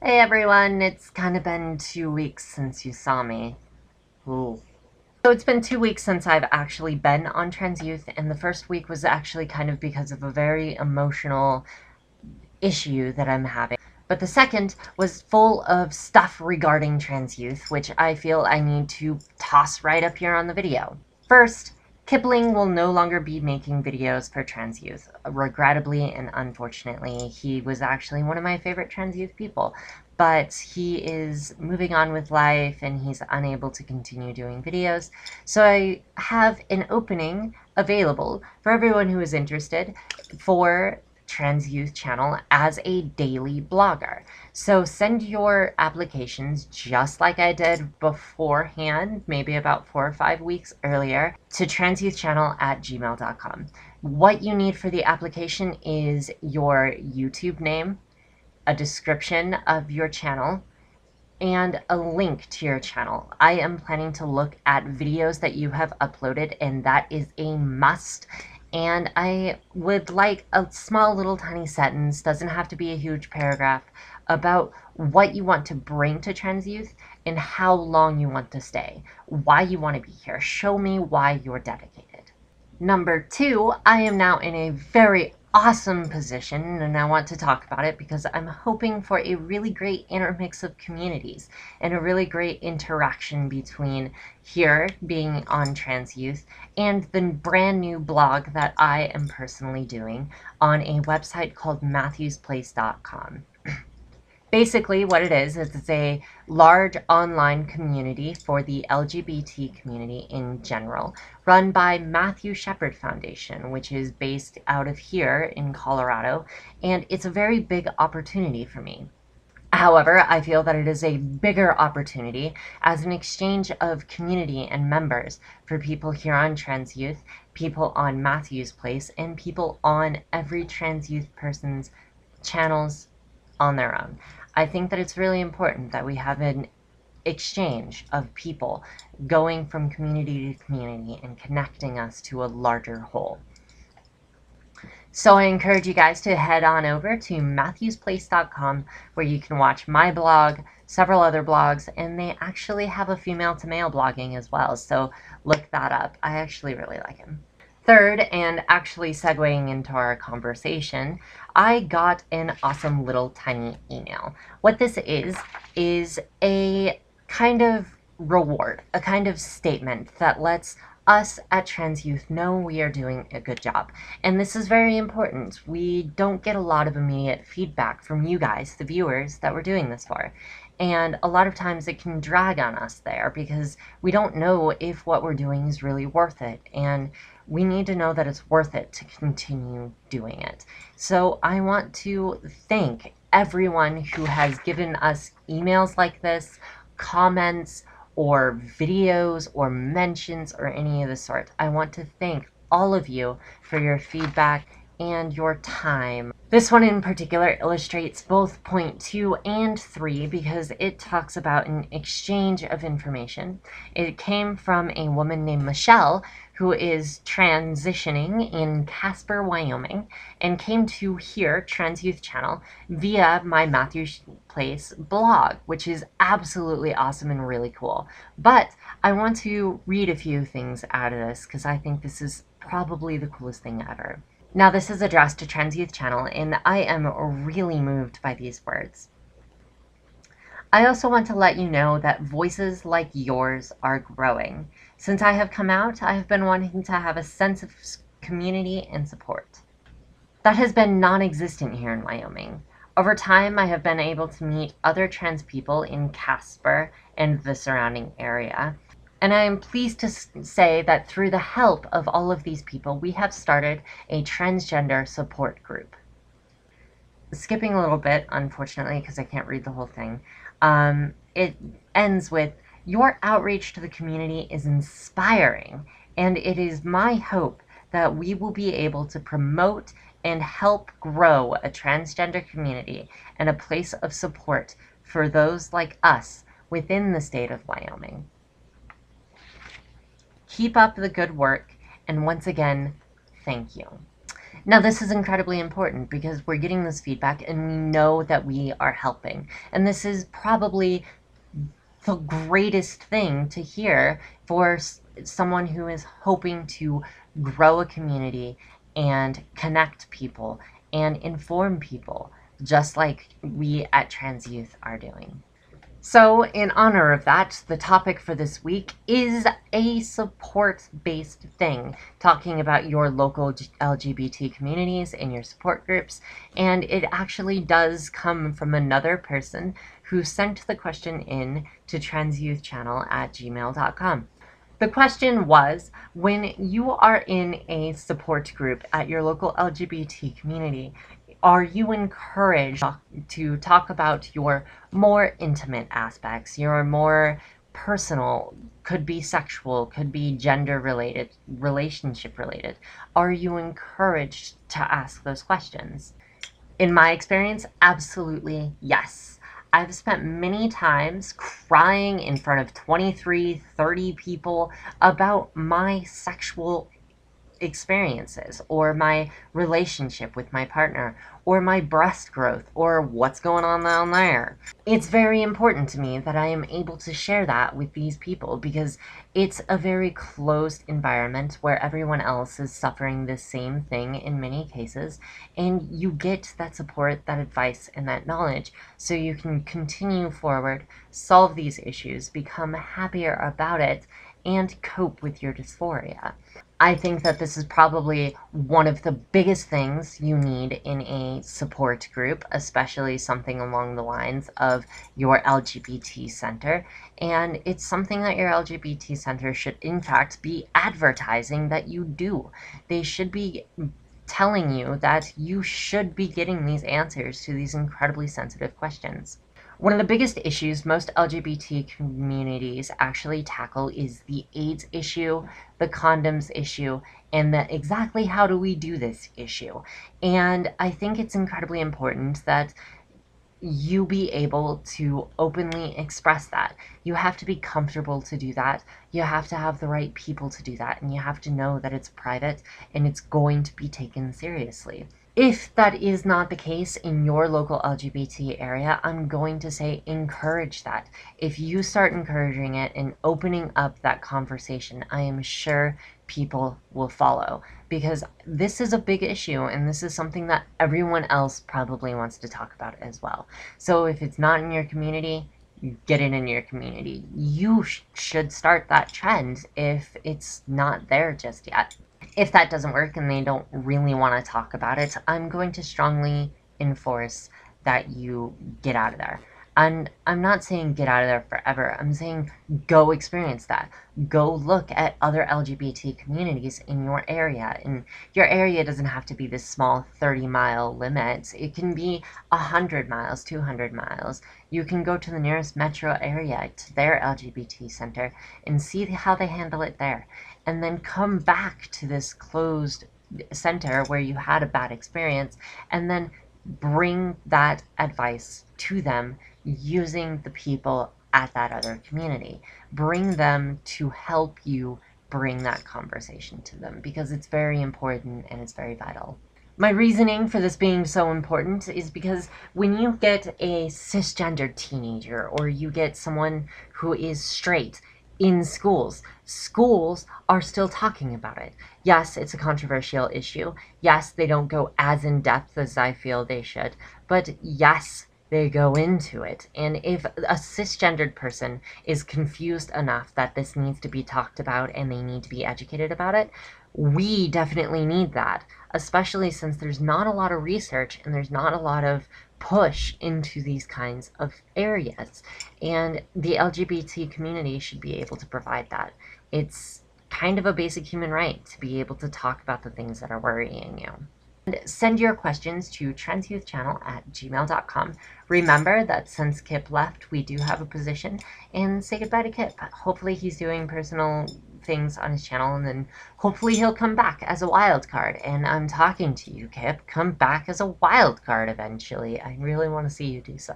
Hey everyone, it's kind of been 2 weeks since you saw me. Ooh. So it's been 2 weeks since I've actually been on Trans Youth, and the first week was actually kind of because of a very emotional issue that I'm having. But the second was full of stuff regarding Trans Youth, which I feel I need to toss right up here on the video. First, Kipling will no longer be making videos for trans youth. Regrettably and unfortunately, he was actually one of my favorite trans youth people, but he is moving on with life and he's unable to continue doing videos. So I have an opening available for everyone who is interested for Trans Youth channel as a daily blogger. So send your applications just like I did beforehand, maybe about 4 or 5 weeks earlier, to transyouthchannel@gmail.com. What you need for the application is your YouTube name, a description of your channel, and a link to your channel. I am planning to look at videos that you have uploaded, and that is a must. And I would like a small little tiny sentence, doesn't have to be a huge paragraph, about what you want to bring to trans youth and how long you want to stay, why you want to be here. Show me why you're dedicated. Number two, I am now in a very awesome position, and I want to talk about it because I'm hoping for a really great intermix of communities and a really great interaction between here being on Trans Youth and the brand new blog that I am personally doing on a website called matthewsplace.com. Basically, what it is it's a large online community for the LGBT community in general, run by Matthew Shepard Foundation, which is based out of here in Colorado, and it's a very big opportunity for me. However, I feel that it is a bigger opportunity as an exchange of community and members for people here on Trans Youth, people on Matthew's Place, and people on every trans youth person's channels on their own. I think that it's really important that we have an exchange of people going from community to community and connecting us to a larger whole. So I encourage you guys to head on over to matthewsplace.com where you can watch my blog, several other blogs, and they actually have a female to male blogging as well, so look that up. I actually really like him. Third, and actually segueing into our conversation, I got an awesome little tiny email. What this is a kind of reward, a kind of statement that lets us at Trans Youth know we are doing a good job. And this is very important. We don't get a lot of immediate feedback from you guys, the viewers, that we're doing this for. And a lot of times it can drag on us there because we don't know if what we're doing is really worth it. And we need to know that it's worth it to continue doing it. So I want to thank everyone who has given us emails like this, comments, or videos, or mentions, or any of the sort. I want to thank all of you for your feedback and your time. This one in particular illustrates both point 2 and 3 because it talks about an exchange of information. It came from a woman named Michelle who is transitioning in Casper, Wyoming, and came to here, Trans Youth Channel, via my Matthew Place blog, which is absolutely awesome and really cool. But I want to read a few things out of this because I think this is probably the coolest thing ever. Now, this is addressed to Trans Youth Channel, and I am really moved by these words. I also want to let you know that voices like yours are growing. Since I have come out, I have been wanting to have a sense of community and support. That has been non-existent here in Wyoming. Over time, I have been able to meet other trans people in Casper and the surrounding area. And I am pleased to say that through the help of all of these people, we have started a transgender support group. Skipping a little bit, unfortunately, because I can't read the whole thing, it ends with, your outreach to the community is inspiring, and it is my hope that we will be able to promote and help grow a transgender community and a place of support for those like us within the state of Wyoming. Keep up the good work, and once again, thank you. Now, this is incredibly important because we're getting this feedback and we know that we are helping. And this is probably the greatest thing to hear for someone who is hoping to grow a community and connect people and inform people, just like we at Trans Youth are doing. So, in honor of that, the topic for this week is a support based thing, talking about your local LGBT communities and your support groups. And it actually does come from another person who sent the question in to transyouthchannel@gmail.com. The question was, when you are in a support group at your local LGBT community, are you encouraged to talk about your more intimate aspects, your more personal, could be sexual, could be gender related, relationship related? Are you encouraged to ask those questions? In my experience, absolutely yes. I've spent many times crying in front of 23, 30 people about my sexual experiences or my relationship with my partner or my breast growth or what's going on down there. It's very important to me that I am able to share that with these people because it's a very closed environment where everyone else is suffering the same thing in many cases, and you get that support, that advice, and that knowledge so you can continue forward, solve these issues, become happier about it, and cope with your dysphoria. I think that this is probably one of the biggest things you need in a support group, especially something along the lines of your LGBT center. And it's something that your LGBT center should, in fact, be advertising that you do. They should be telling you that you should be getting these answers to these incredibly sensitive questions. One of the biggest issues most LGBT communities actually tackle is the AIDS issue, the condoms issue, and the exactly how do we do this issue. And I think it's incredibly important that you be able to openly express that. You have to be comfortable to do that. You have to have the right people to do that. And you have to know that it's private and it's going to be taken seriously. If that is not the case in your local LGBT area, I'm going to say encourage that. If you start encouraging it and opening up that conversation, I am sure people will follow, because this is a big issue and this is something that everyone else probably wants to talk about as well. So if it's not in your community, get it in your community. You should start that trend if it's not there just yet. If that doesn't work and they don't really want to talk about it, I'm going to strongly enforce that you get out of there. And I'm not saying get out of there forever. I'm saying go experience that. Go look at other LGBT communities in your area. And your area doesn't have to be this small 30-mile limit. It can be 100 miles, 200 miles. You can go to the nearest metro area, to their LGBT center, and see how they handle it there. And then come back to this closed center where you had a bad experience, and then bring that advice to them using the people at that other community. Bring them to help you bring that conversation to them, because it's very important and it's very vital. My reasoning for this being so important is because when you get a cisgendered teenager or you get someone who is straight in schools are still talking about it. Yes, it's a controversial issue. Yes, they don't go as in depth as I feel they should, but yes, they go into it. And if a cisgendered person is confused enough that this needs to be talked about and they need to be educated about it, we definitely need that, especially since there's not a lot of research and there's not a lot of push into these kinds of areas. And the LGBT community should be able to provide that. It's kind of a basic human right to be able to talk about the things that are worrying you. And send your questions to transyouthchannel@gmail.com. Remember that since Kip left, we do have a position, and say goodbye to Kip. Hopefully he's doing personal things on his channel, and then hopefully he'll come back as a wild card. And I'm talking to you, Kip. Come back as a wild card eventually. I really want to see you do so.